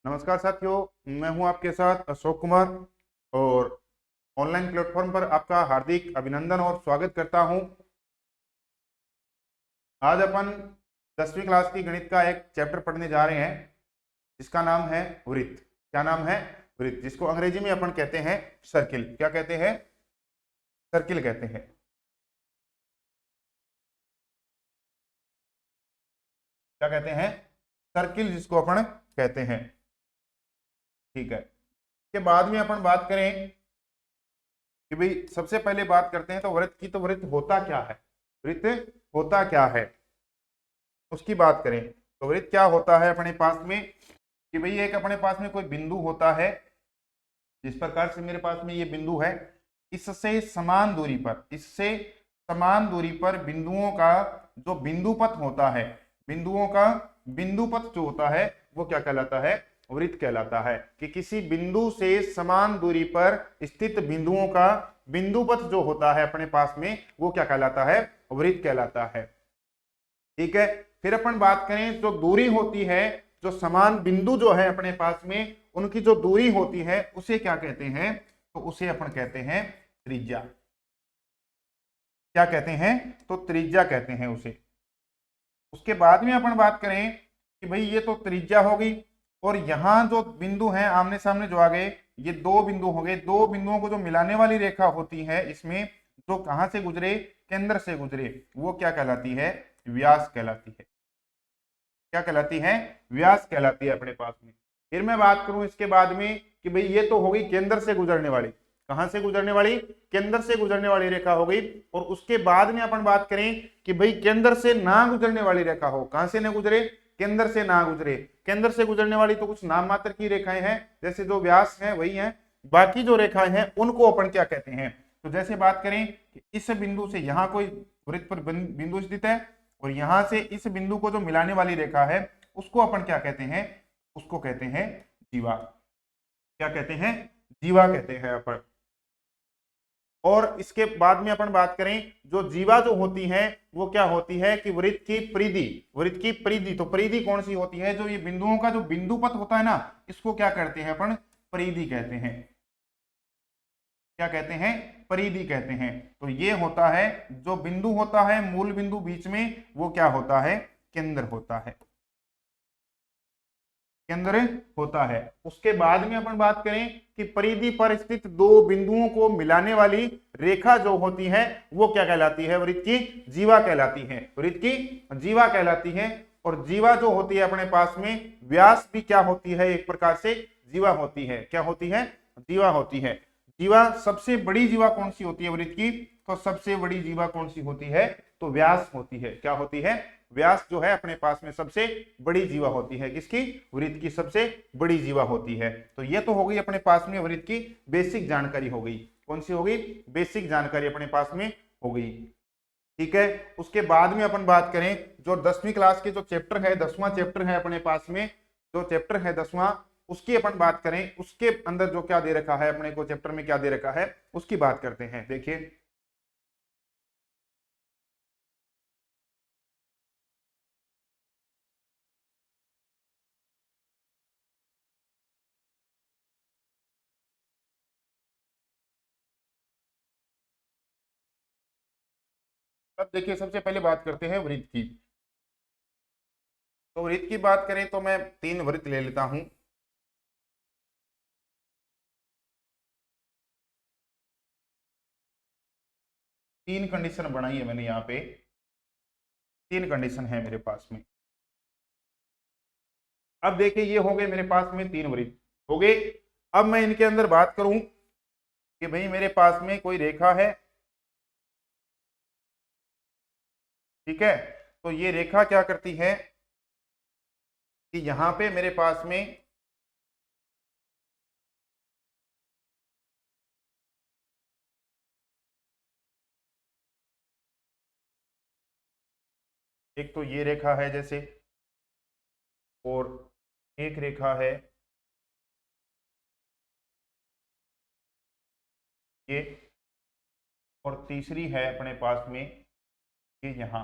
नमस्कार साथियों, मैं हूं आपके साथ अशोक कुमार और ऑनलाइन प्लेटफॉर्म पर आपका हार्दिक अभिनंदन और स्वागत करता हूं। आज अपन 10वीं क्लास की गणित का एक चैप्टर पढ़ने जा रहे हैं जिसका नाम है वृत्त। क्या नाम है? वृत्त, जिसको अंग्रेजी में अपन कहते हैं सर्किल। क्या कहते हैं? सर्किल कहते हैं। क्या कहते हैं? सर्किल, जिसको अपन कहते हैं। ठीक है। के बाद में अपन बात करें कि भाई सबसे पहले बात करते हैं तो वृत्त की। तो वृत्त होता क्या है? वृत्त होता क्या है उसकी बात करें तो वृत्त क्या होता है अपने पास में कि भाई एक अपने पास में कोई बिंदु होता है। जिस प्रकार से मेरे पास में ये बिंदु है, इससे समान दूरी पर बिंदुओं का जो बिंदुपथ होता है, बिंदुओं का बिंदुपथ जो होता है वो क्या कहलाता है? वृत्त कहलाता है। कि किसी बिंदु से समान दूरी पर स्थित बिंदुओं का बिंदुपथ जो होता है अपने पास में वो क्या कहलाता है? वृत्त कहलाता है। ठीक है। फिर अपन बात करें जो दूरी होती है, जो समान बिंदु जो है अपने पास में उनकी जो दूरी होती है उसे क्या कहते हैं? तो उसे अपन कहते हैं त्रिज्या। क्या कहते हैं? तो त्रिज्या कहते हैं उसे। उसके बाद में अपन बात करें कि भाई ये तो त्रिज्या हो गई और यहां जो बिंदु हैं आमने सामने जो आ गए, ये दो बिंदु हो गए। दो बिंदुओं को जो मिलाने वाली रेखा होती है इसमें, जो कहां से गुजरे? केंद्र से गुजरे, वो क्या कहलाती है? व्यास कहलाती है। क्या कहलाती है? व्यास कहलाती है अपने पास में। फिर मैं बात करूं इसके बाद में कि भाई ये तो हो गई केंद्र से गुजरने वाली। कहां से गुजरने वाली? केंद्र से गुजरने वाली रेखा हो गई। और उसके बाद में अपन बात करें कि भाई केंद्र से ना गुजरने वाली रेखा हो। कहां से ना गुजरे? केंद्र से ना गुजरे। केंद्र से गुजरने वाली तो कुछ नाम मात्र की रेखाएं हैं, जैसे जो व्यास है वही है। बाकी जो रेखाएं हैं उनको अपन क्या कहते हैं? तो जैसे बात करें कि इस बिंदु से यहां कोई वृत्त पर बिंदु स्थित है और यहां से इस बिंदु को जो मिलाने वाली रेखा है उसको अपन क्या कहते हैं? उसको कहते हैं जीवा। क्या कहते हैं? जीवा कहते हैं अपन। और इसके बाद में अपन बात करें जो जीवा जो होती है वो क्या होती है कि वृत्त की परिधि। वृत्त की परिधि, तो परिधि कौन सी होती है? जो ये बिंदुओं का जो बिंदुपथ होता है ना, इसको क्या करते हैं अपन? परिधि कहते हैं। क्या कहते हैं? परिधि कहते हैं। तो ये होता है जो बिंदु होता है मूल बिंदु बीच में, वो क्या होता है? केंद्र होता है। केंद्र होता है। उसके बाद में अपन बात करें कि परिधि पर स्थित दो बिंदुओं को मिलाने वाली रेखा जो होती है वो क्या कहलाती है? वृत्त की जीवा कहलाती है। वृत्त की जीवा कहलाती है। और जीवा जो होती है अपने पास में, व्यास भी क्या होती है? एक प्रकार से जीवा होती है। क्या होती है? जीवा होती है। जीवा, सबसे बड़ी जीवा कौन सी होती है वृत्त की? तो सबसे बड़ी जीवा कौन सी होती है? तो व्यास होती है। क्या होती है? व्यास जो है अपने पास में सबसे बड़ी जीवा होती है। किसकी? वृत्त की सबसे बड़ी जीवा होती है। तो ये तो हो गई अपने पास में वृत्त की बेसिक जानकारी हो गई। कौन सी हो गई? बेसिक जानकारी अपने पास में हो गई। ठीक है। उसके बाद में अपन बात करें जो 10वीं क्लास के जो चैप्टर है, 10वां चैप्टर है अपने पास में, जो चैप्टर है 10वां, उसकी अपन बात करें। उसके अंदर जो क्या दे रखा है अपने को, चैप्टर में क्या दे रखा है उसकी बात करते हैं। देखिए अब देखिए सबसे पहले बात करते हैं वृत्त की। तो वृत्त की बात करें तो मैं तीन वृत्त ले लेता हूं। तीन कंडीशन बनाई है मैंने यहाँ पे। तीन कंडीशन है मेरे पास में। अब देखिए ये हो गए मेरे पास में तीन वृत्त हो गए। अब मैं इनके अंदर बात करूं कि भाई मेरे पास में कोई रेखा है। ठीक है। तो ये रेखा क्या करती है कि यहां पे मेरे पास में एक तो ये रेखा है जैसे, और एक रेखा है ये, और तीसरी है अपने पास में ये यहां।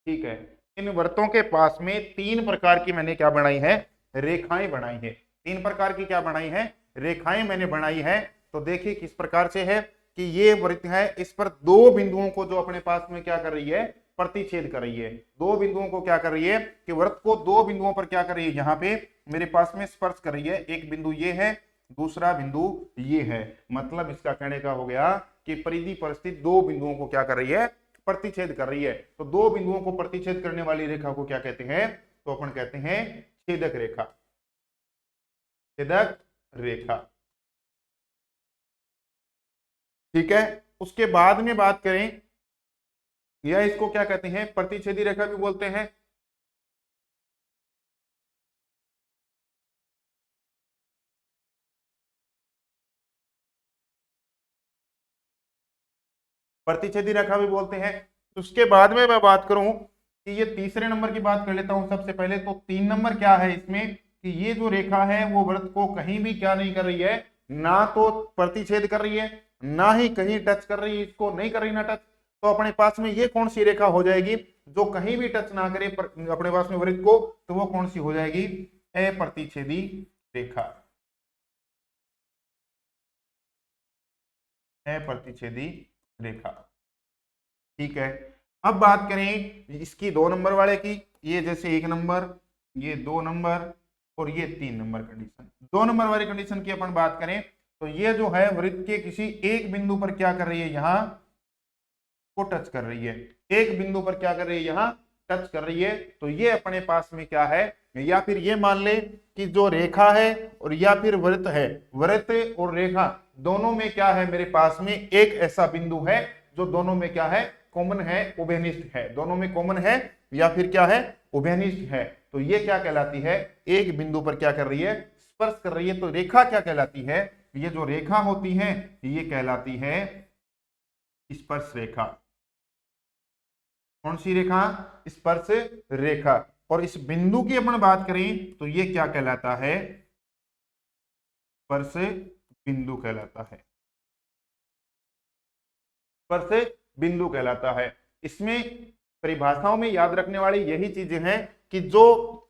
ठीक है। इन वृत्तों के पास में तीन प्रकार की मैंने क्या बनाई है? रेखाएं बनाई है, 3 प्रकार की क्या बनाई है, रेखाएं मैंने बनाई है। तो देखिए किस प्रकार से है कि ये वृत्त है, इस पर दो बिंदुओं को जो अपने पास में क्या कर रही है, प्रतिच्छेद कर रही है। दो बिंदुओं को क्या कर रही है कि वृत्त को दो बिंदुओं पर क्या कर रही है, यहाँ पे मेरे पास में स्पर्श कर रही है। एक बिंदु ये है, दूसरा बिंदु ये है। मतलब इसका कहने का हो गया कि परिधि पर स्थित दो बिंदुओं को क्या कर रही है, प्रतिच्छेद कर रही है। तो दो बिंदुओं को प्रतिच्छेद करने वाली रेखा को क्या कहते हैं, तो अपन कहते हैं छेदक रेखा, छेदक रेखा। ठीक है, उसके बाद में बात करें, या इसको क्या कहते हैं, प्रतिच्छेदी रेखा भी बोलते हैं। प्रतिच्छेदी रेखा भी बोलते हैं। उसके बाद में मैं बात करूं कि ये तीसरे नंबर की बात कर लेता हूं सबसे पहले। तो 3 नंबर क्या है इसमें कि ये जो रेखा है वो वृत्त को कहीं भी क्या नहीं कर रही है, ना तो प्रतिच्छेद कर रही है, ना ही कहीं टच कर रही है, इसको नहीं कर रही ना टच। तो अपने पास में ये कौन सी रेखा हो जाएगी जो कहीं भी टच ना करे अपने पास में वृत्त को, तो वो कौन सी हो जाएगी, अप्रतिच्छेदी रेखा, अप्रतिच्छेदी रेखा। ठीक है, अब बात करें इसकी 2 नंबर वाले की। ये जैसे 1 नंबर, ये 2 नंबर और ये 3 नंबर कंडीशन। 2 नंबर वाली कंडीशन की अपन बात करें तो ये जो है वृत्त के किसी एक बिंदु पर क्या कर रही है, यहां को टच कर रही है, एक बिंदु पर क्या कर रही है, यहां टच कर रही है। तो ये अपने पास में क्या है, या फिर ये मान ले कि जो रेखा है और या फिर वृत्त है, वृत्त और रेखा दोनों में क्या है, मेरे पास में एक ऐसा बिंदु है जो दोनों में क्या है, कॉमन है, उभयनिष्ठ है, दोनों में कॉमन है या फिर क्या है, उभयनिष्ठ है। तो ये क्या कहलाती है, एक बिंदु पर क्या कर रही है, स्पर्श कर रही है। तो रेखा क्या कहलाती है, ये जो रेखा होती है ये कहलाती है स्पर्श रेखा। कौन सी रेखा, स्पर्श रेखा। और इस बिंदु की अपन बात करें तो ये क्या कहलाता है, स्पर्श बिंदु कहलाता है, स्पर्श बिंदु कहलाता है। इसमें परिभाषाओं में याद रखने वाली यही चीजें हैं कि जो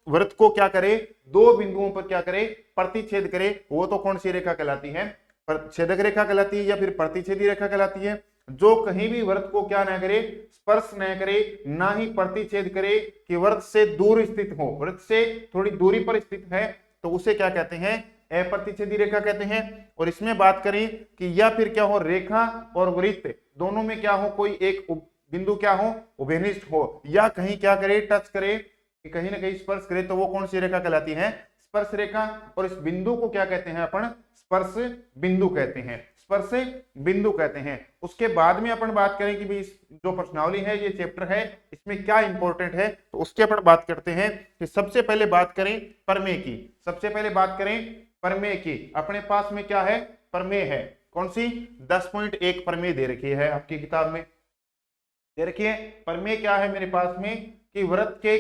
वृत्त को क्या करे, दो बिंदुओं पर क्या करे, प्रतिच्छेद करे, वो तो कौन सी रेखा कहलाती है, छेदक रेखा कहलाती है या फिर प्रतिच्छेदी रेखा कहलाती है। जो कहीं भी वृत्त को क्या ना करे, स्पर्श न करे, ना ही प्रतिच्छेद करे, कि वृत्त से दूर स्थित हो, वृत्त से थोड़ी दूरी पर स्थित है, तो उसे क्या कहते हैं, अप्रतिच्छेदी रेखा कहते हैं। और इसमें बात करें कि या फिर क्या हो, रेखा और वृत्त दोनों में क्या हो, कोई एक बिंदु क्या हो, उभयनिष्ठ हो, या कहीं क्या करे, टच करे, कहीं ना कहीं स्पर्श करे, तो वो कौन सी रेखा कहलाती है, स्पर्श रेखा। और इस बिंदु को क्या कहते हैं अपन, स्पर्श बिंदु कहते हैं, स्पर्श बिंदु कहते हैं। उसके बाद में अपन बात करें कि भाई जो प्रश्नावली है, ये चैप्टर है, इसमें क्या इंपॉर्टेंट है, तो उसके अपन बात करते हैं कि सबसे पहले बात करें प्रमेय की। सबसे पहले बात करें प्रमेय की। अपने पास में क्या है, प्रमेय है, कौन सी, 10.1 प्रमेय दे रखी है आपकी किताब में, दे रखिए। प्रमेय क्या है मेरे पास में कि वृत्त के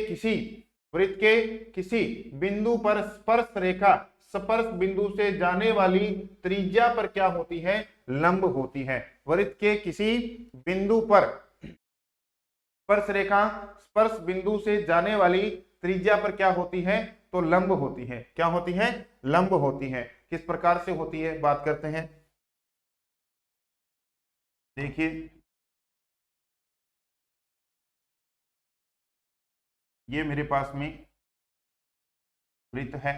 किसी बिंदु पर स्पर्श रेखा स्पर्श बिंदु से जाने वाली त्रिज्या पर क्या होती है, लंब होती है। वृत्त के किसी बिंदु पर स्पर्श रेखा स्पर्श बिंदु से जाने वाली त्रिज्या पर क्या होती है, तो लंब होती है। क्या होती है, लंब होती है। किस प्रकार से होती है, बात करते हैं। देखिए ये मेरे पास में वृत्त है,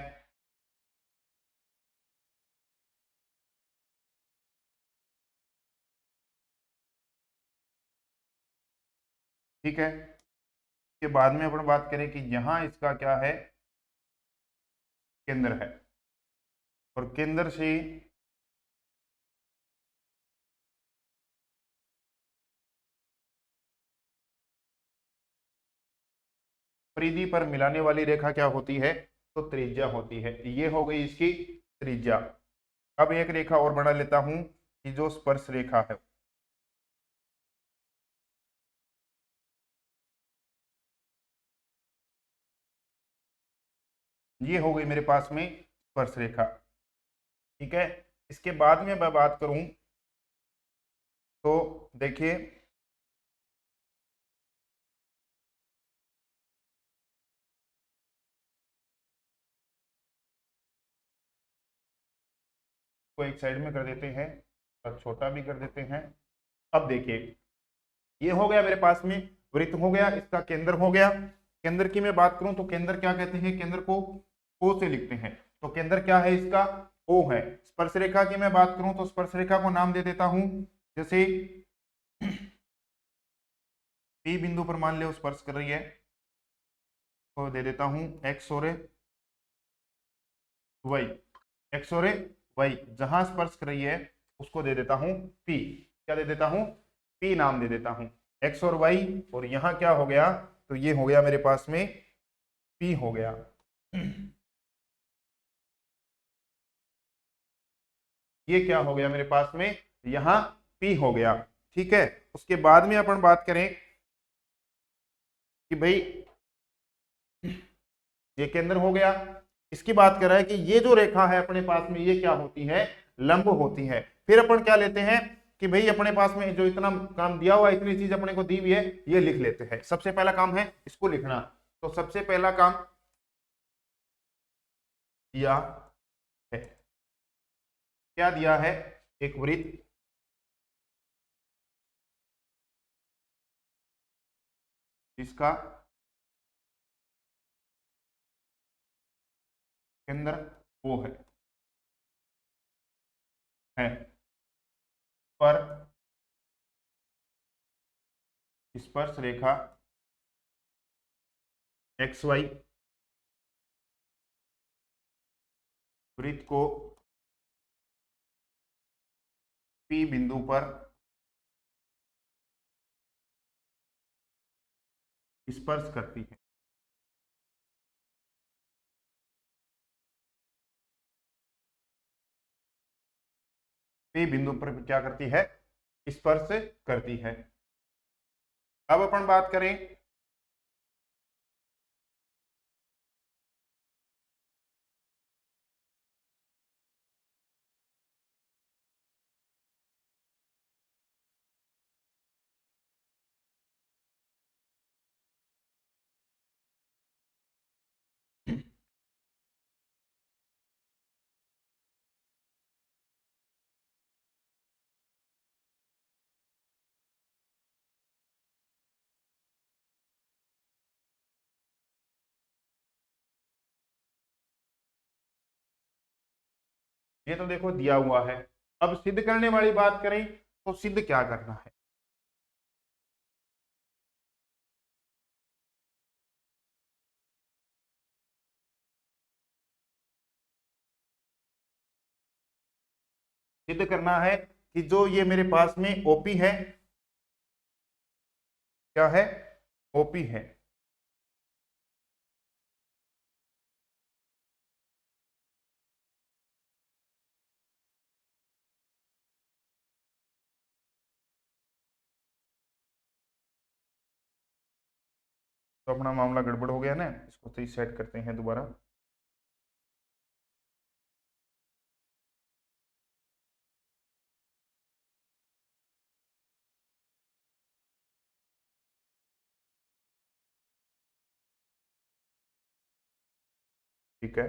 ठीक है। के बाद में अपन बात करें कि यहां इसका क्या है, केंद्र है, और केंद्र से परिधि पर मिलाने वाली रेखा क्या होती है, तो त्रिज्या होती है। ये हो गई इसकी त्रिज्या। अब एक रेखा और बना लेता हूं कि जो स्पर्श रेखा है, ये हो गई मेरे पास में स्पर्श रेखा, ठीक है। इसके बाद में मैं बात करूं तो देखिए को एक साइड में कर देते हैं और छोटा भी कर देते हैं। अब देखिए ये हो गया मेरे पास में वृत्त हो गया, इसका केंद्र हो गया। केंद्र की मैं बात करूं तो केंद्र क्या कहते हैं, केंद्र को ओ से लिखते हैं। तो केंद्र क्या है इसका, ओ है। स्पर्श रेखा की मैं बात करूं तो स्पर्श रेखा को नाम दे देता हूं, जैसे पी बिंदु पर मान लो स्पर्श कर रही है तो दे देता हूं एक्स और वाई। एक्स और वाई जहां स्पर्श कर रही है उसको दे देता हूं पी। क्या दे देता हूं, पी नाम दे देता हूं। एक्स और वाई, और यहां क्या हो गया, तो ये हो गया मेरे पास में पी हो गया। ये क्या हो गया मेरे पास में, यहां पी हो गया। ठीक है, उसके बाद में अपन बात करें कि भाई ये केंद्र हो गया। इसकी बात कर रहा है कि ये जो रेखा है अपने पास में ये क्या होती है, लंब होती है। फिर अपन क्या लेते हैं कि भाई अपने पास में जो इतना काम दिया हुआ है, इतनी चीज अपने को दी हुई है, ये लिख लेते हैं। सबसे पहला काम है इसको लिखना। तो सबसे पहला काम दिया है, क्या दिया है, एक वृत्त, इसका केंद्र वो है पर स्पर्श रेखा एक्स वाई वृत्त को पी बिंदु पर स्पर्श करती है। पी बिंदु पर क्या करती है, स्पर्श करती है। अब अपन बात करें ये तो देखो दिया हुआ है। अब सिद्ध करने वाली बात करें तो सिद्ध क्या करना है, सिद्ध करना है कि जो ये मेरे पास में ओपी है, क्या है, ओपी है। तो अपना मामला गड़बड़ हो गया ना, इसको सही सेट करते हैं दोबारा। ठीक है,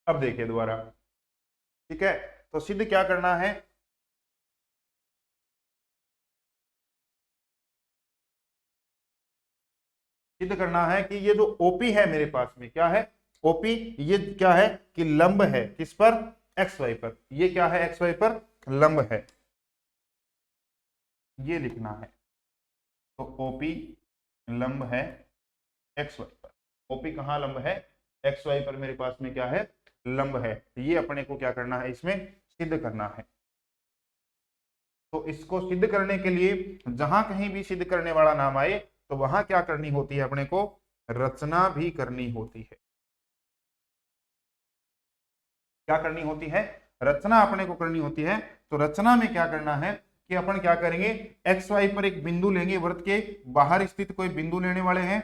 अब देखिए दोबारा। ठीक है, तो सिद्ध क्या करना है, सिद्ध करना है कि ये जो ओपी है मेरे पास में, क्या है, ओपी, ये क्या है कि लंब है किस पर, एक्स वाई पर। ये क्या है, एक्स वाई पर लंब है, ये लिखना है। तो ओपी लंब है एक्स वाई पर। ओपी कहाँ लंब है, एक्स वाई पर मेरे पास में क्या है, लंब है। ये अपने को क्या करना है, इसमें सिद्ध करना है। तो इसको सिद्ध करने के लिए जहां कहीं भी सिद्ध करने वाला नाम आए तो वहां क्या करनी होती है, अपने को रचना भी करनी होती है। क्या करनी होती है, रचना अपने को करनी होती है। तो रचना में क्या करना है कि अपन क्या करेंगे, एक्स वाई पर एक बिंदु लेंगे, वृत्त के बाहर स्थित कोई बिंदु लेने वाले हैं।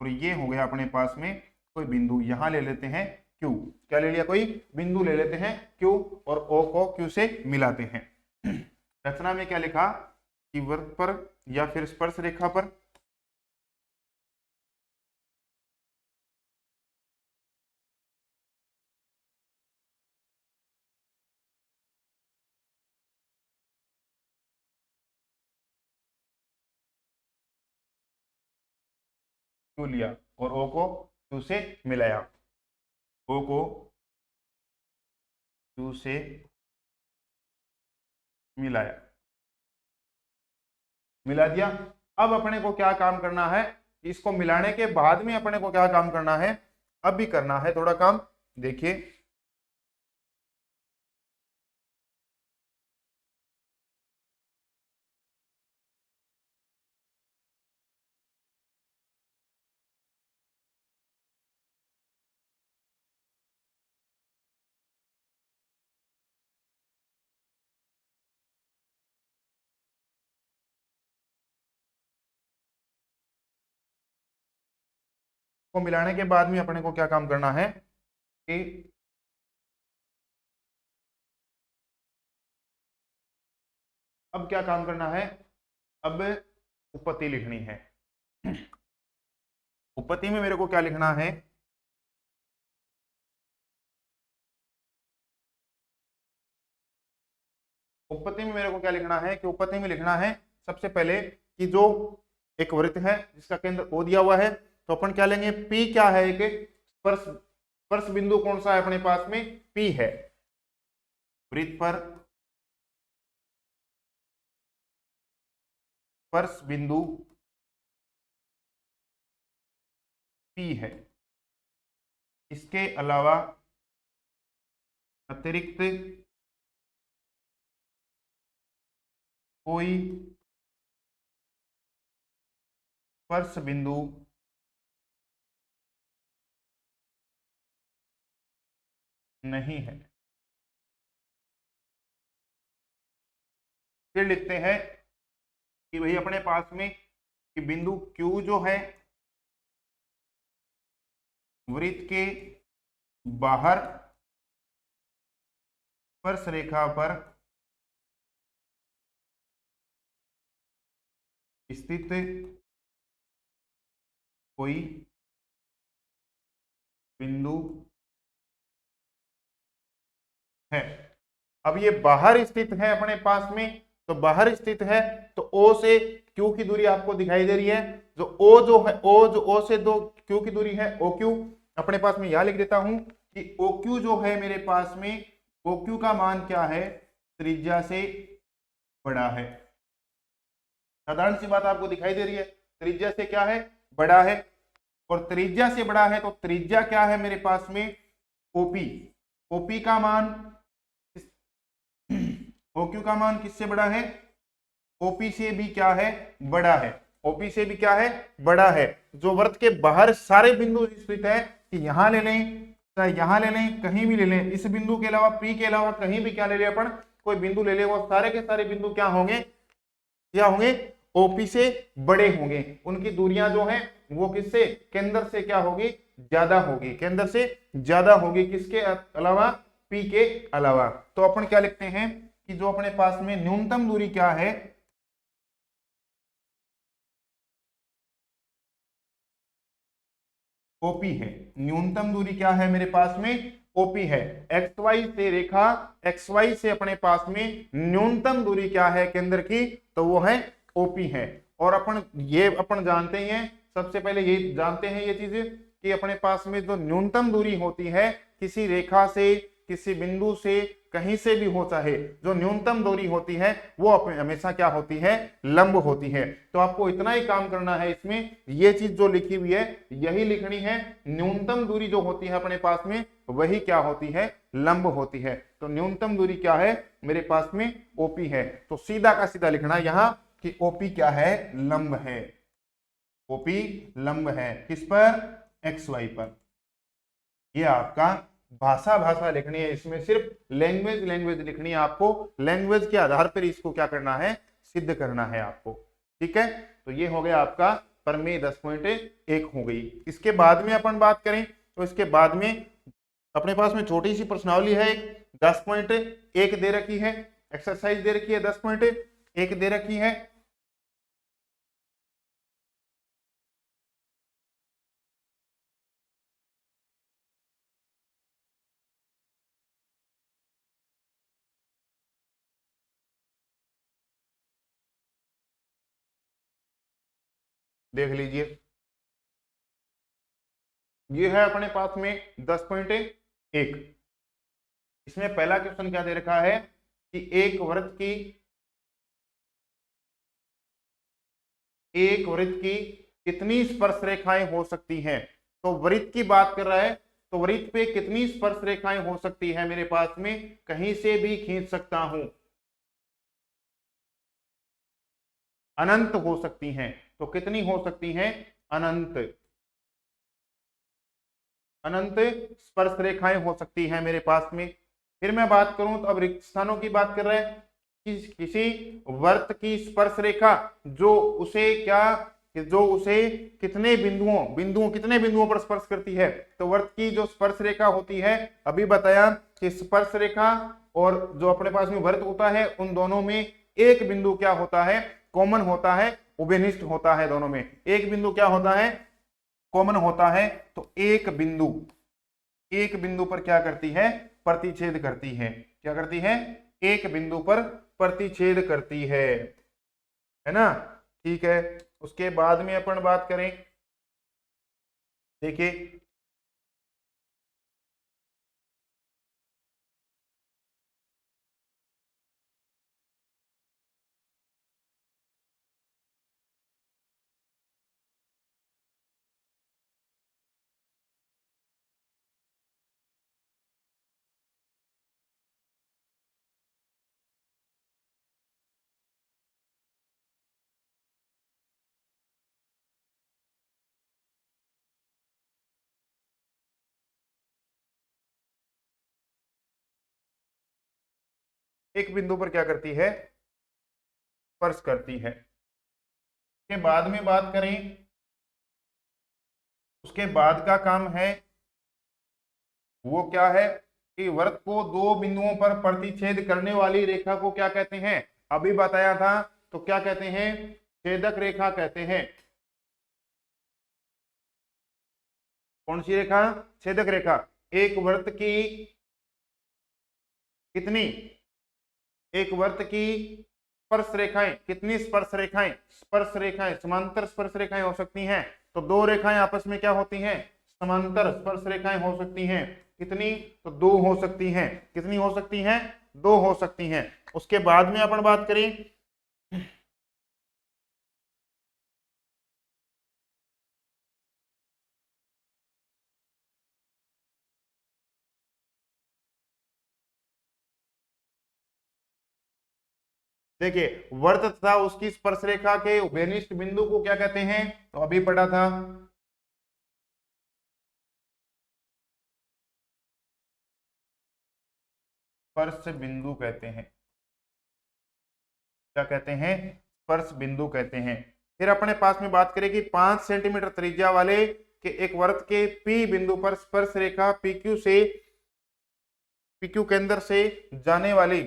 और ये हो गया अपने पास में कोई बिंदु, यहां ले लेते हैं क्यू। क्या ले लिया, कोई बिंदु ले लेते हैं क्यू और ओ को क्यू से मिलाते हैं। रचना में क्या लिखा कि वृत्त पर या फिर स्पर्श रेखा पर क्यू लिया और ओ को क्यू से मिलाया, ओ को क्यू से मिलाया, मिला दिया। अब अपने को क्या काम करना है, इसको मिलाने के बाद में अपने को क्या काम करना है, अब भी करना है थोड़ा काम। देखिए को मिलाने के बाद में अपने को क्या काम करना है कि अब क्या काम करना है, अब उपपत्ति लिखनी है। उपपत्ति में मेरे को क्या लिखना है, उपपत्ति में मेरे को क्या लिखना है कि उपपत्ति में लिखना है सबसे पहले कि जो एक वृत्त है जिसका केंद्र ओ दिया हुआ है, तो अपन क्या लेंगे, पी क्या है, एक स्पर्श स्पर्श बिंदु कौन सा है अपने पास में, पी है। वृत्त पर स्पर्श बिंदु पी है। इसके अलावा अतिरिक्त कोई स्पर्श बिंदु नहीं है। फिर लिखते हैं कि भाई अपने पास में कि बिंदु Q जो है वृत्त के बाहर स्पर्श रेखा पर स्थित कोई बिंदु है। अब ये बाहर स्थित है अपने पास में, तो बाहर स्थित है तो O से Q की दूरी आपको दिखाई दे रही है। जो O जो है, O जो O से दो Q की दूरी है OQ, अपने पास में यहां लिख देता हूं कि OQ जो है मेरे पास में, OQ का मान क्या है, त्रिज्या से बड़ा है। साधारण सी बात आपको दिखाई दे रही है, त्रिज्या से क्या है, बड़ा है। और त्रिज्या से बड़ा है तो त्रिज्या क्या है मेरे पास में, ओपी। ओपी का मान, ओक्यू का मान किससे बड़ा है, ओपी से भी क्या है, बड़ा है। ओपी से भी क्या है, बड़ा है। जो वृत्त के बाहर सारे बिंदु स्थित है, कि यहां ले लें, चाहे यहां ले लें, कहीं भी ले लें, इस बिंदु के अलावा पी के अलावा कहीं भी क्या ले लें अपन, कोई बिंदु ले लें, वो सारे के सारे बिंदु क्या होंगे, क्या होंगे, ओपी से बड़े होंगे। उनकी दूरियां जो हैं वो किससे, केंद्र से क्या होगी, ज्यादा होगी, केंद्र से ज्यादा होगी। किसके अलावा, पी के अलावा। तो अपन क्या लिखते हैं कि जो अपने पास में न्यूनतम दूरी क्या है, ओपी है। न्यूनतम दूरी क्या है मेरे पास में, ओपी है। एक्स वाई से रेखा, एक्स वाई से अपने पास में न्यूनतम दूरी क्या है केंद्र की, तो वो है ओपी है। और अपन जानते ही हैं, सबसे पहले ये जानते हैं ये चीजें कि अपने पास में जो न्यूनतम दूरी होती है किसी रेखा से, किसी बिंदु से, कहीं से भी हो, चाहे जो न्यूनतम दूरी होती है वो हमेशा क्या होती है, लंब होती है। तो आपको इतना ही काम करना है इसमें, ये चीज जो लिखी हुई है यही लिखनी है। न्यूनतम दूरी जो होती है अपने पास में वही क्या होती है, लंब होती है। तो न्यूनतम दूरी क्या है मेरे पास में, ओपी है। तो सीधा का सीधा लिखना यहां कि ओपी क्या है, लंब है। ओपी लंब है किस पर, एक्स वाई पर। ये आपका भाषा लिखनी है, इसमें सिर्फ लैंग्वेज लिखनी है आपको। लैंग्वेज के आधार पर इसको क्या करना है, सिद्ध करना है आपको। ठीक है, तो ये हो गया आपका प्रमेय 10.1 हो गई। इसके बाद में अपन बात करें तो इसके बाद में अपने पास में छोटी सी प्रश्नावली है, 10.1 दे रखी है, एक्सरसाइज दे रखी है 10.1 दे रखी है। देख लीजिए, ये है अपने पास में 10.1। इसमें पहला क्वेश्चन क्या दे रखा है कि एक वृत्त की कितनी स्पर्श रेखाएं हो सकती हैं। तो वृत्त की बात कर रहा है, तो वृत्त पे कितनी स्पर्श रेखाएं हो सकती है मेरे पास में, कहीं से भी खींच सकता हूं, अनंत हो सकती हैं। तो कितनी हो सकती हैं, अनंत, अनंत स्पर्श रेखाएं हो सकती हैं मेरे पास में। फिर मैं बात करूं तो अब रिक्त स्थानों की बात कर रहे हैं कि किसी वर्त की स्पर्श रेखा जो उसे कितने बिंदुओं पर स्पर्श करती है। तो वर्त की जो स्पर्श रेखा होती है, अभी बताया कि स्पर्श रेखा और जो अपने पास में वर्त होता है, उन दोनों में एक बिंदु क्या होता है, कॉमन होता है, उभयनिष्ठ होता है। दोनों में एक बिंदु क्या होता है, कॉमन होता है। तो एक बिंदु पर क्या करती है, प्रतिच्छेद करती है। क्या करती है, एक बिंदु पर प्रतिच्छेद करती है ना। ठीक है, उसके बाद में अपन बात करें, देखिए एक बिंदु पर क्या करती है, स्पर्श करती है। उसके बाद में बात करें, उसके बाद का काम है वो क्या है कि वृत्त को दो बिंदुओं पर प्रतिच्छेद करने वाली रेखा को क्या कहते हैं, अभी बताया था। तो क्या कहते हैं, छेदक रेखा कहते हैं। कौन सी रेखा, छेदक रेखा। एक वृत्त की कितनी, एक वृत्त की स्पर्श रेखाएं, कितनी स्पर्श रेखाएं समांतर स्पर्श रेखाएं हो सकती हैं। तो दो रेखाएं आपस में क्या होती हैं, समांतर स्पर्श रेखाएं हो सकती हैं। कितनी, तो दो हो सकती हैं। कितनी हो सकती हैं, दो हो सकती हैं। उसके बाद में अपन बात करें, देखिए वर्त तथा उसकी स्पर्श रेखा के उभयनिष्ठ बिंदु को क्या कहते हैं, तो अभी पढ़ा था, स्पर्श बिंदु कहते हैं। क्या कहते हैं, स्पर्श बिंदु कहते हैं। फिर अपने पास में बात करें कि 5 सेंटीमीटर त्रिज्या वाले के एक वृत्त के पी बिंदु पर स्पर्श रेखा पीक्यू केंद्र से जाने वाली,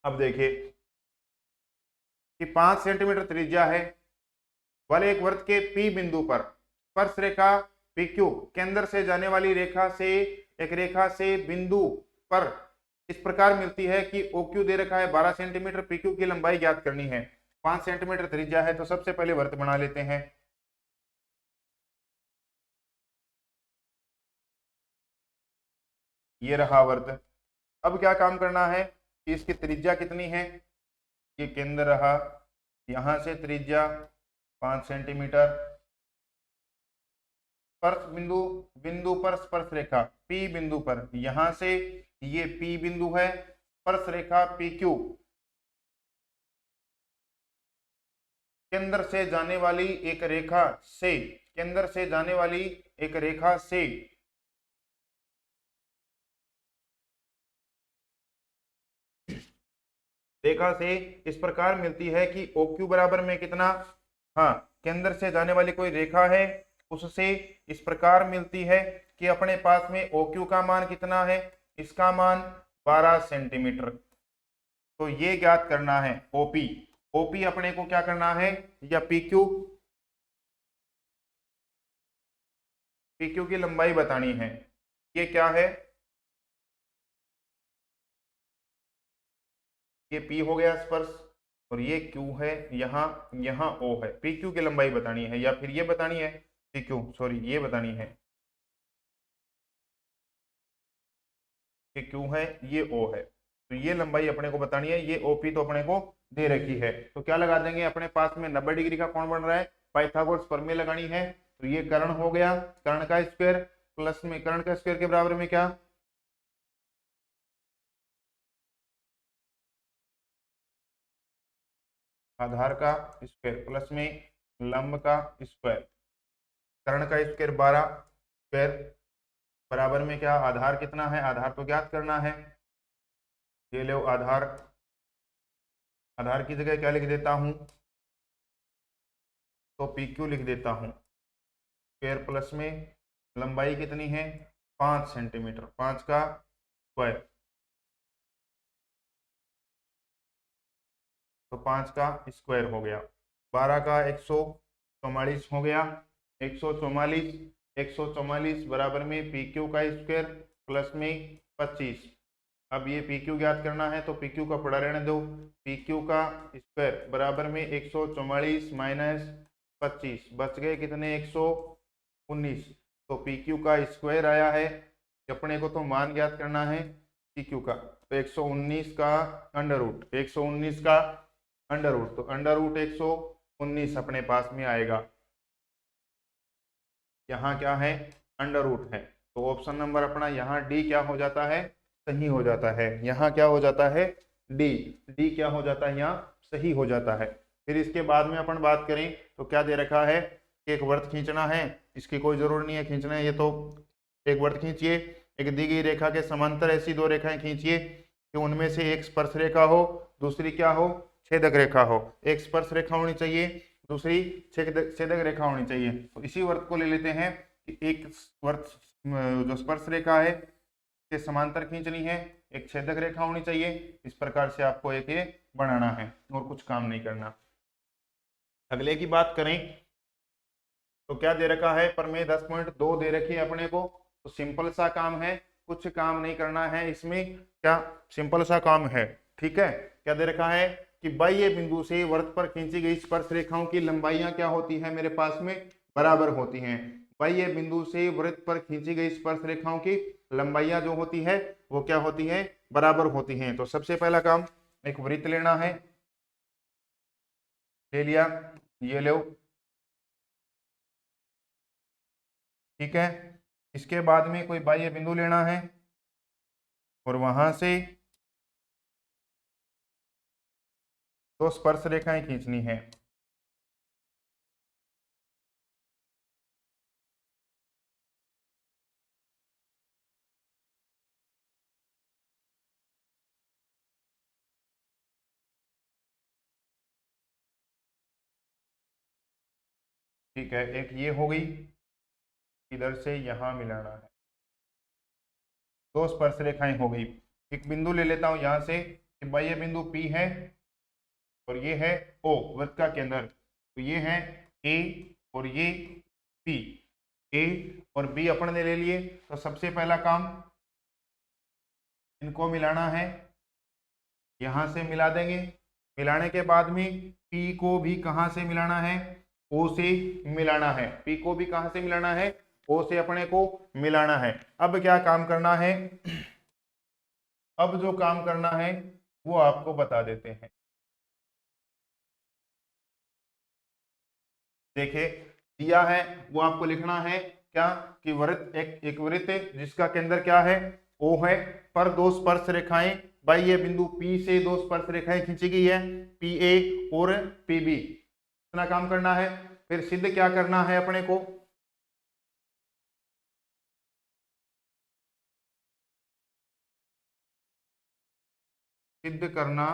अब देखिए कि 5 सेंटीमीटर त्रिज्या है वाले एक वृत्त के पी बिंदु पर स्पर्श रेखा PQ केंद्र से जाने वाली रेखा से बिंदु पर इस प्रकार मिलती है कि OQ दे रखा है 12 सेंटीमीटर, PQ की लंबाई ज्ञात करनी है। 5 सेंटीमीटर त्रिज्या है, तो सबसे पहले वृत्त बना लेते हैं। ये रहा वृत्त। अब क्या काम करना है कि इसकी त्रिज्या कितनी है, ये केंद्र रहा, यहां से त्रिज्या 5 सेंटीमीटर, स्पर्श बिंदु बिंदु पर स्पर्श रेखा P बिंदु पर, यहां से ये P बिंदु है, स्पर्श रेखा PQ केंद्र से जाने वाली एक रेखा से, केंद्र से जाने वाली एक रेखा से रेखा से इस प्रकार मिलती है कि OQ बराबर में कितना, हाँ, केंद्र से जाने वाली कोई रेखा है उससे इस प्रकार मिलती है कि अपने पास में OQ का मान कितना है, इसका मान 12 सेंटीमीटर। तो ये ज्ञात करना है OP। OP अपने को क्या करना है, या PQ, PQ की लंबाई बतानी है। ये क्या है, ये P हो गया स्पर्श, और ये Q है, यहाँ यहाँ O है। PQ की लंबाई बतानी है, या फिर ये बतानी है PQ, सॉरी ये बतानी है, ये Q है, ये O है, तो ये लंबाई अपने को बतानी है। ये OP तो अपने को दे रखी है, तो क्या लगा देंगे, अपने पास में 90 डिग्री का कोण बन रहा है, पाइथागोरस प्रमेय लगानी है। तो ये कर्ण हो गया, कर्ण का स्क्वायर प्लस में कर्ण का स्क्वायर के बराबर में क्या, आधार का स्क्वायर प्लस में लंब का स्क्वायर, कर्ण का स्क्वायर 12 स्क्वायर बराबर में क्या, आधार कितना है, आधार तो ज्ञात करना है। ये लो आधार, आधार की जगह क्या लिख देता हूं, तो PQ लिख देता हूं, स्क्वायर प्लस में लंबाई कितनी है 5 सेंटीमीटर, 5 का स्क्वायर, तो 5 का स्क्वायर हो गया, 12 का 144 हो गया, 144, 144 बराबर में PQ का स्क्वायर प्लस में 25। अब ये PQ ज्ञात करना है, तो PQ का पड़ा रहने दो, PQ का स्क्वायर बराबर में 144 माइनस 25, बच गए कितने 119। तो PQ का स्क्वायर आया है, अपने को तो मान ज्ञात करना है PQ का, तो 119 का अंडर रूट, 119 का अंडर रूट, तो अंडर रूट 119 अपने पास में आएगा। यहाँ क्या है, अंडर रूट है, तो ऑप्शन नंबर अपना यहाँ डी क्या हो जाता है, सही हो जाता है। यहाँ क्या हो जाता है, डी, डी क्या हो जाता है, यहाँ सही हो जाता है। फिर इसके बाद में अपन बात करें तो क्या दे रखा है कि एक वृत्त खींचना है, इसकी कोई जरूरत नहीं है खींचना है, ये तो एक वृत्त खींचिए, एक दी गई रेखा के समांतर ऐसी दो रेखाएं खींचिए कि उनमें से एक स्पर्श रेखा हो, दूसरी क्या हो, छेदक रेखा हो। एक स्पर्श रेखा होनी चाहिए, दूसरी छेदक रेखा होनी चाहिए। तो इसी वर्त को ले लेते हैं कि एक वर्त जो स्पर्श रेखा है के समांतर खींचनी है, एक छेदक रेखा होनी चाहिए। इस प्रकार से आपको एक ये बनाना है और कुछ काम नहीं करना। अगले की बात करें तो क्या दे रखा है, प्रमेय 10.2 दे रखी है अपने को, तो सिंपल सा काम है, कुछ काम नहीं करना है इसमें, क्या सिंपल सा काम है, ठीक है। क्या दे रखा है कि बाह्य बिंदु से वृत्त पर खींची गई स्पर्श रेखाओं की लंबाइयां क्या होती है मेरे पास में, बराबर होती हैं। बाह्य बिंदु से वृत्त पर खींची गई स्पर्श रेखाओं की लंबाइयां जो होती है वो क्या होती है, बराबर होती हैं। तो सबसे पहला काम एक वृत्त लेना है, ले लिया, ये लो, ठीक है। इसके बाद में कोई बाह्य बिंदु लेना है और वहां से तो स्पर्श रेखाएं खींचनी है। ठीक है, एक ये हो गई, इधर से यहां मिलाना है, दो स्पर्श रेखाएं हो गई। एक बिंदु ले लेता हूं यहां से कि भाई ये बिंदु P है और ये है O, वृत्त का केंद्र, तो ये है A और ये P, A और B अपन ने ले लिए। तो सबसे पहला काम इनको मिलाना है, यहां से मिला देंगे। मिलाने के बाद में P को भी कहां से मिलाना है, O से मिलाना है। P को भी कहां से मिलाना है, O से अपने को मिलाना है। अब क्या काम करना है, अब जो काम करना है वो आपको बता देते हैं। देखिए दिया है वो आपको लिखना है क्या, कि वृत्त एक वृत्त जिसका केंद्र क्या है, O है, पर दो स्पर्श रेखाएं बाह्य बिंदु P से दो स्पर्श रेखाएं खींची गई है, PA और PB। इतना काम करना है। फिर सिद्ध क्या करना है अपने को, सिद्ध करना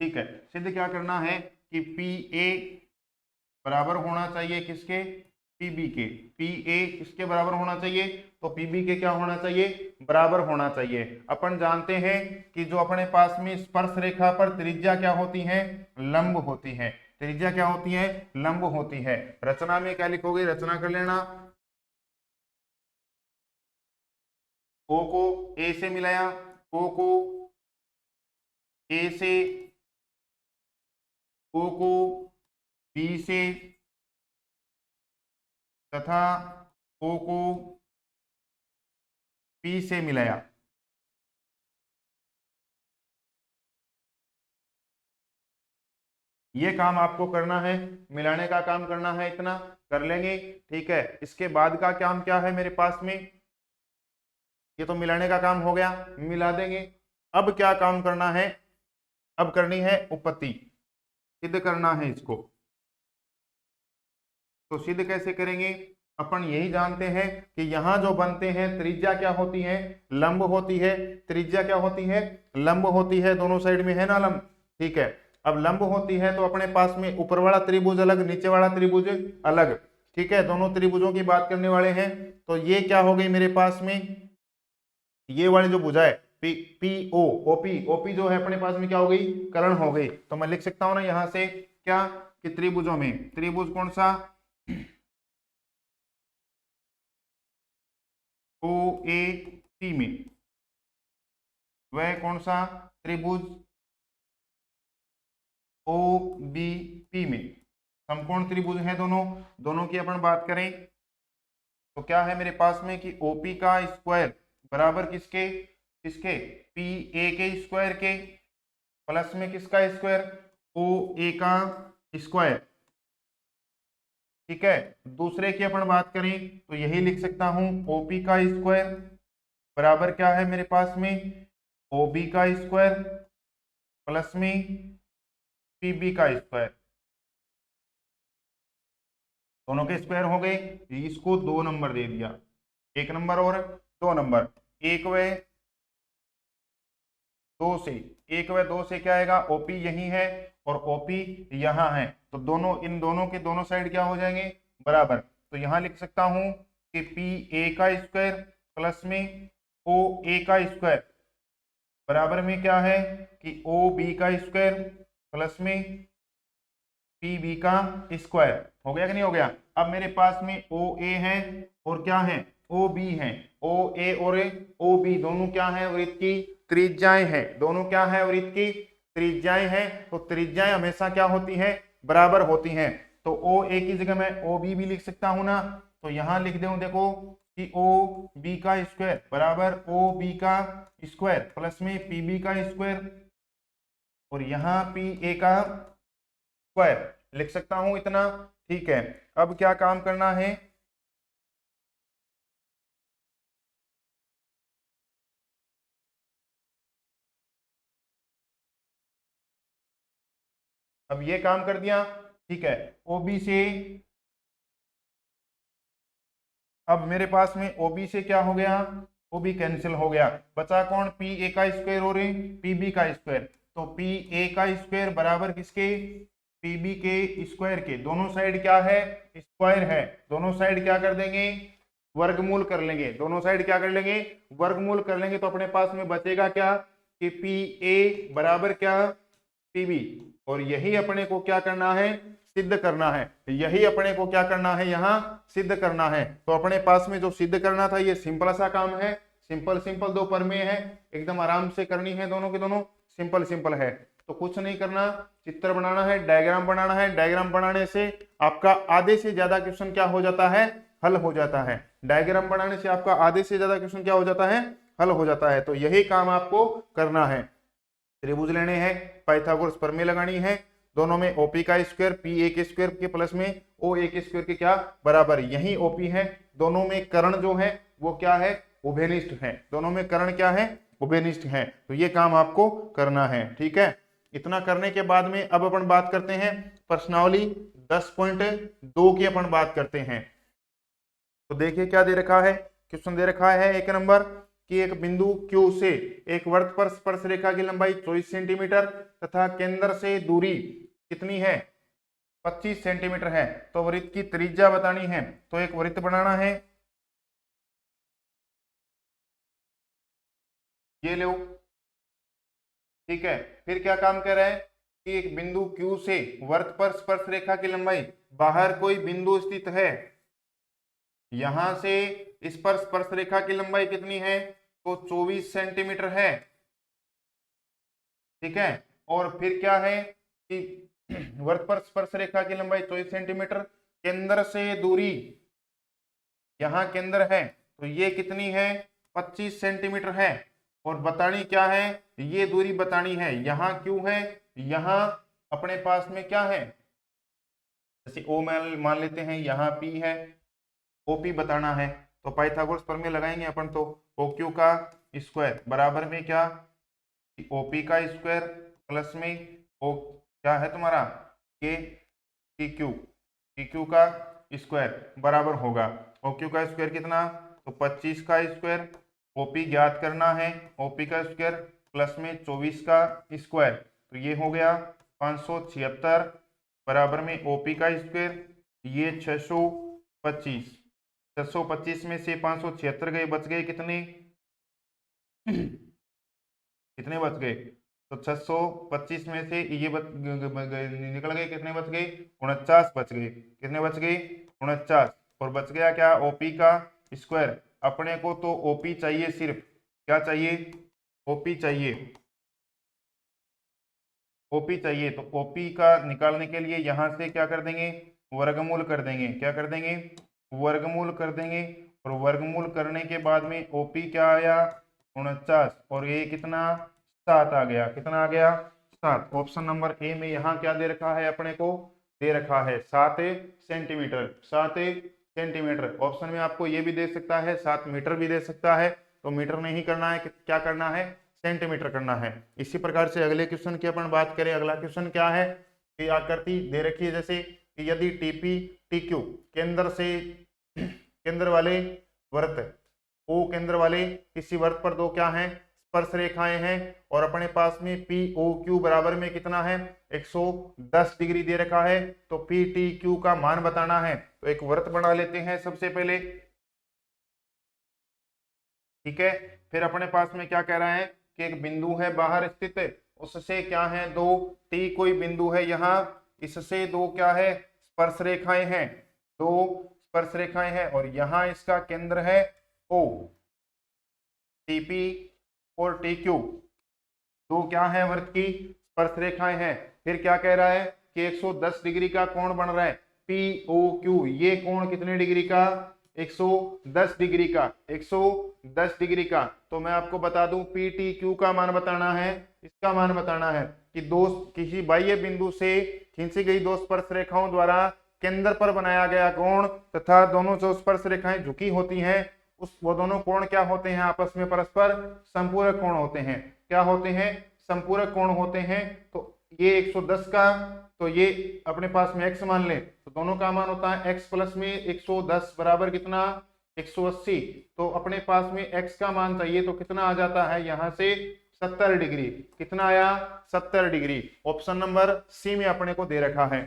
ठीक है, सिद्ध क्या करना है कि पी ए बराबर होना चाहिए किसके, पीबी के। पी ए किसके बराबर होना चाहिए, तो पीबी के क्या होना चाहिए, बराबर होना चाहिए। अपन जानते हैं कि जो अपने पास में स्पर्श रेखा पर त्रिज्या क्या होती है, लंब होती है। त्रिज्या क्या होती है, लंब होती है। रचना में क्या लिखोगे, रचना कर लेना। ओ को ए से मिलाया, ओ को ए से, ओ को बी से, तथा ओ को पी से मिलाया। ये काम आपको करना है, मिलाने का काम करना है, इतना कर लेंगे। ठीक है, इसके बाद का काम क्या है मेरे पास में, ये तो मिलाने का काम हो गया, मिला देंगे। अब क्या काम करना है, अब करनी है उपपत्ति, सिद्ध करना है इसको। तो सिद्ध कैसे करेंगे, अपन यही जानते हैं कि यहां जो बनते हैं त्रिज्या क्या होती है, लंब होती है। त्रिज्या क्या होती है, लंब होती है, दोनों साइड में है ना लंब। ठीक है, अब लंब होती है तो अपने पास में ऊपर वाला त्रिभुज अलग, नीचे वाला त्रिभुज अलग। ठीक है, दोनों त्रिभुजों की बात करने वाले हैं। तो ये क्या हो गई मेरे पास में, ये वाली जो भुजा है P P O, O P, O P जो है अपने पास में क्या हो गई, कर्ण हो गई। तो मैं लिख सकता हूं ना यहां से क्या, कि त्रिभुजों में, त्रिभुज कौन सा, ओ ए पी में, वह कौन सा त्रिभुज ओ बी पी में, समकोण त्रिभुज है दोनों। दोनों की अपन बात करें तो क्या है मेरे पास में कि ओपी का स्क्वायर बराबर किसके, किसके, पी ए के स्क्वायर के, प्लस में किसका स्क्वायर, ओ ए का स्क्वायर। ठीक है, दूसरे की अपन बात करें तो यही लिख सकता हूं, ओपी का स्क्वायर बराबर क्या है मेरे पास में, ओबी का स्क्वायर प्लस में पीबी का स्क्वायर। दोनों के स्क्वायर हो गए, इसको 2 नंबर दे दिया, 1 नंबर और 2 नंबर। एक व 2 से, एक व 2 से क्या आएगा, ओपी यही है और ओपी यहाँ है, तो दोनों, इन दोनों के दोनों साइड क्या हो जाएंगे, बराबर। तो यहां लिख सकता हूं कि पी ए का स्क्वायर प्लस में ओ ए का स्क्वायर बराबर में क्या है कि ओ बी का स्क्वायर प्लस में पी बी का स्क्वायर। हो गया कि नहीं हो गया। अब मेरे पास में ओ ए है और क्या है, ओ बी है। ओ ए और ओ बी दोनों क्या है, वृत्त की त्रिज्याएं हैं। दोनों क्या है, वृत्त की त्रिज्याएं हैं। तो त्रिज्याएं हमेशा क्या होती हैं, बराबर होती हैं। तो ओ ए की जगह मैं ओ बी भी लिख सकता हूं ना। तो यहां लिख दूं देखो कि ओ बी का स्क्वायर बराबर ओ बी का स्क्वायर प्लस में पी बी का स्क्वायर और यहाँ पी ए का स्क्वायर लिख सकता हूं इतना। ठीक है, अब क्या काम करना है, अब ये काम कर दिया। ठीक है, ओबी से, अब मेरे पास में ओबी से क्या हो गया, ओबी कैंसिल हो गया, बचा कौन, पी ए का स्क्वायर और पी बी का स्क्वायर। तो पी ए का स्क्वायर बराबर किसके, पी बी के स्क्वायर के। दोनों साइड क्या है, स्क्वायर है। दोनों साइड क्या कर देंगे, वर्गमूल कर लेंगे। दोनों साइड क्या कर लेंगे, वर्गमूल कर लेंगे। तो अपने पास में बचेगा क्या कि पी ए बराबर क्या, पी बी। और यही अपने को क्या करना है, सिद्ध करना है। यही अपने को क्या करना है, यहाँ सिद्ध करना है। तो अपने पास में जो सिद्ध करना था ये सिंपल सा काम है, सिंपल सिंपल 2 प्रमेय है, एकदम आराम से करनी है, दोनों के दोनों सिंपल सिंपल है। तो कुछ नहीं करना, चित्र बनाना है, डायग्राम बनाना है। डायग्राम बनाने से आपका आधे से ज्यादा क्वेश्चन क्या हो जाता है, हल हो जाता है। डायग्राम बनाने से आपका आधे से ज्यादा क्वेश्चन क्या हो जाता है, हल हो जाता है। तो यही काम आपको करना है। त्रिभुज लेने हैं, पाइथागोरस प्रमेय लगानी है, दोनों में ओपी का स्क्वायर पी ए के स्क्वायर के प्लस में ओ ए के स्क्वायर के क्या बराबर, यही ओपी है। दोनों में कर्ण जो है वो क्या है, उभयनिष्ठ है। दोनों में कर्ण क्या है, उभयनिष्ठ है। तो ये काम आपको करना है। ठीक है, इतना करने के बाद में अब अपन बात करते हैं प्रश्नावली 10.2 की अपन बात करते हैं। तो देखिए क्या दे रखा है, क्वेश्चन दे रखा है 1 नंबर कि एक बिंदु Q से एक वृत्त पर स्पर्श रेखा की लंबाई 24 सेंटीमीटर तथा केंद्र से दूरी कितनी है 25 सेंटीमीटर है। तो वृत्त की त्रिज्या बतानी है, तो एक वृत्त बनाना है, ये लो, ठीक है। फिर क्या काम कर रहा है कि एक बिंदु Q से वृत्त पर स्पर्श रेखा की लंबाई, बाहर कोई बिंदु स्थित है, यहां से इस पर स्पर्श रेखा की लंबाई कितनी है, तो 24 सेंटीमीटर है, ठीक है। और फिर क्या है कि वृत्त पर स्पर्श रेखा की लंबाई 24 सेंटीमीटर, केंद्र से दूरी, यहां केंद्र है तो ये कितनी है 25 सेंटीमीटर है। और बतानी क्या है, ये दूरी बतानी है, यहाँ क्यों है, यहाँ अपने पास में क्या है, जैसे ओ मान लेते हैं, यहाँ पी है, ओपी बताना है, तो पाइथागोरस प्रमेय लगाएंगे अपन, तो ओ क्यू का स्क्वायर बराबर में क्या, ओपी का स्क्वायर प्लस में ओ क्या है तुम्हारा के टी क्यू का स्क्वायर बराबर होगा, ओ क्यू का स्क्वायर कितना, तो 25 का स्क्वायर, ओपी ज्ञात करना है, ओपी का स्क्वायर प्लस में 24 का स्क्वायर, तो ये हो गया 576 बराबर में ओपी का स्क्वायर, ये 625, 625 में से 576 गए, बच गए कितने कितने बच गए, तो 625 में से ये निकल गए, कितने बच गए 49 बच गए, कितने बच गए 49। और बच गया क्या, ओपी का स्क्वायर। अपने को तो ओपी चाहिए, सिर्फ क्या चाहिए, ओपी चाहिए, ओपी चाहिए, तो ओपी का निकालने के लिए यहां से क्या कर देंगे, वर्गमूल कर देंगे, क्या कर देंगे, वर्गमूल कर देंगे। और वर्गमूल करने के बाद में ओपी क्या आया 49, और ये कितना 7 आ गया, कितना आ गया 7। ऑप्शन नंबर ए में यहाँ क्या दे रखा है, अपने को दे रखा है 7 सेंटीमीटर, 7 सेंटीमीटर। ऑप्शन में आपको ये भी दे सकता है 7 मीटर भी दे सकता है, तो मीटर नहीं करना है, क्या करना है सेंटीमीटर करना है। इसी प्रकार से अगले क्वेश्चन की अपन बात करें, अगला क्वेश्चन क्या है कि आकृति दे रखी है, जैसे कि यदि टीपी टीक्यू केंद्र से केंद्र वाले वृत्त ओ केंद्र वाले किसी वृत्त पर दो क्या हैं स्पर्श रेखाएं हैं, और अपने पास में पी ओ क्यू बराबर में कितना है 110 डिग्री दे रखा है, तो पी टी क्यू का मान बताना है। तो एक वृत्त बना लेते हैं सबसे पहले, ठीक है। फिर अपने पास में क्या कह रहा है कि एक बिंदु है बाहर स्थित, उससे क्या है दो टी कोई बिंदु है यहाँ, इससे दो क्या है स्पर्श रेखाएं हैं, दो स्पर्श रेखाएं हैं, और यहाँ इसका केंद्र है ओ, टीपी और टी क्यू, दो क्या है वृत्त की स्पर्श रेखाएं हैं। फिर क्या कह रहा है कि 110 डिग्री का कोण बन रहा है पी ओ क्यू, ये कोण कितने डिग्री का 110 डिग्री का, 110 डिग्री का। तो मैं आपको बता दूं पी टी क्यू का मान बताना है, इसका मान बताना है कि दो किसी बाह्य बिंदु से खींची गई दो स्पर्श रेखाओं द्वारा केंद्र पर बनाया गया कोण तथा दोनों जो स्पर्श रेखाएं झुकी होती हैं उस वो दोनों कोण क्या होते हैं आपस में परस्पर संपूरक कोण होते हैं, क्या होते हैं संपूरक कोण होते हैं। तो ये 110 का, तो ये अपने पास में x मान ले, तो दोनों का मान होता है x प्लस में 110 बराबर कितना 180, तो अपने पास में x का मान चाहिए, तो कितना आ जाता है यहाँ से 70 डिग्री, कितना आया 70 डिग्री। ऑप्शन नंबर सी में अपने को दे रखा है,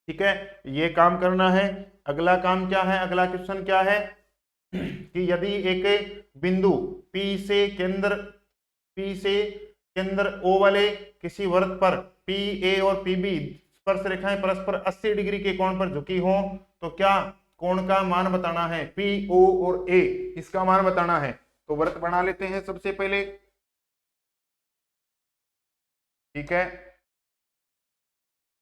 ठीक है, ये काम करना है। अगला काम क्या है, अगला क्वेश्चन क्या है कि यदि एक बिंदु P से केंद्र O वाले किसी वृत्त पर PA और PB स्पर्श रेखाएं परस्पर 80 डिग्री के कोण पर झुकी हों, तो क्या कोण का मान बताना है, PO और A इसका मान बताना है। तो वृत्त बना लेते हैं सबसे पहले, ठीक है,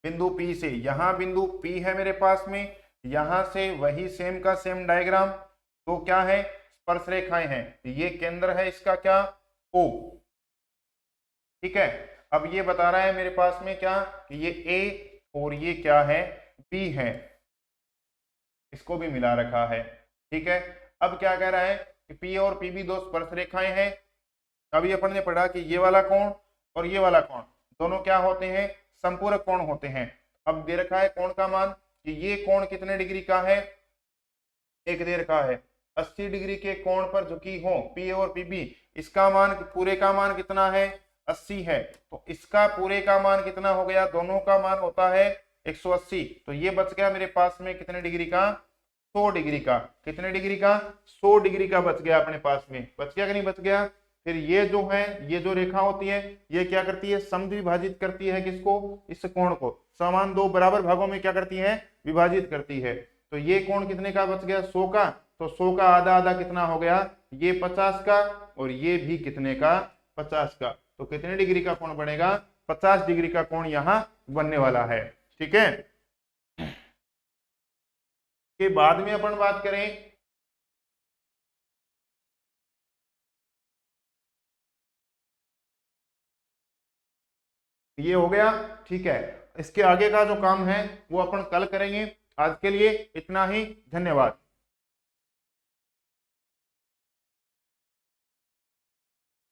बिंदु P से, यहां बिंदु P है मेरे पास में, यहां से वही सेम का सेम डायग्राम, तो क्या है स्पर्श रेखाएं हैं, ये केंद्र है इसका क्या O, ठीक है। अब ये बता रहा है मेरे पास में क्या कि ये A और ये क्या है B है, इसको भी मिला रखा है, ठीक है। अब क्या कह रहा है कि P और PB दो स्पर्श रेखाएं हैं। अभी अपन ने पढ़ा कि ये वाला कोण और ये वाला कोण दोनों क्या होते हैं संपूरक कोण होते हैं। अब दे रखा है कोण का मान कि ये कोण कितने डिग्री का है, एक दे रखा है 80 डिग्री के कोण पर झुकी हो, पी और पीबी, इसका मान पूरे का मान कितना है 80 है, तो इसका पूरे का मान कितना हो गया, दोनों का मान होता है 180। तो ये बच गया मेरे पास में कितने डिग्री का, 100 डिग्री का। कितने डिग्री का, 100 डिग्री का बच गया अपने पास में। बच गया कि नहीं बच गया। फिर ये जो है, ये जो रेखा होती है ये क्या करती है, समद्विभाजित करती है किसको, इस कोण को समान दो बराबर भागों में क्या करती है, विभाजित करती है। तो ये कोण कितने का बच गया, 100 का। तो 100 का आधा आधा कितना हो गया, ये 50 का, और ये भी कितने का, 50 का। तो कितने डिग्री का कोण बनेगा, 50 डिग्री का कोण यहां बनने वाला है। ठीक है, के बाद में अपन बात करें, ये हो गया। ठीक है, इसके आगे का जो काम है वो अपन कल करेंगे। आज के लिए इतना ही, धन्यवाद।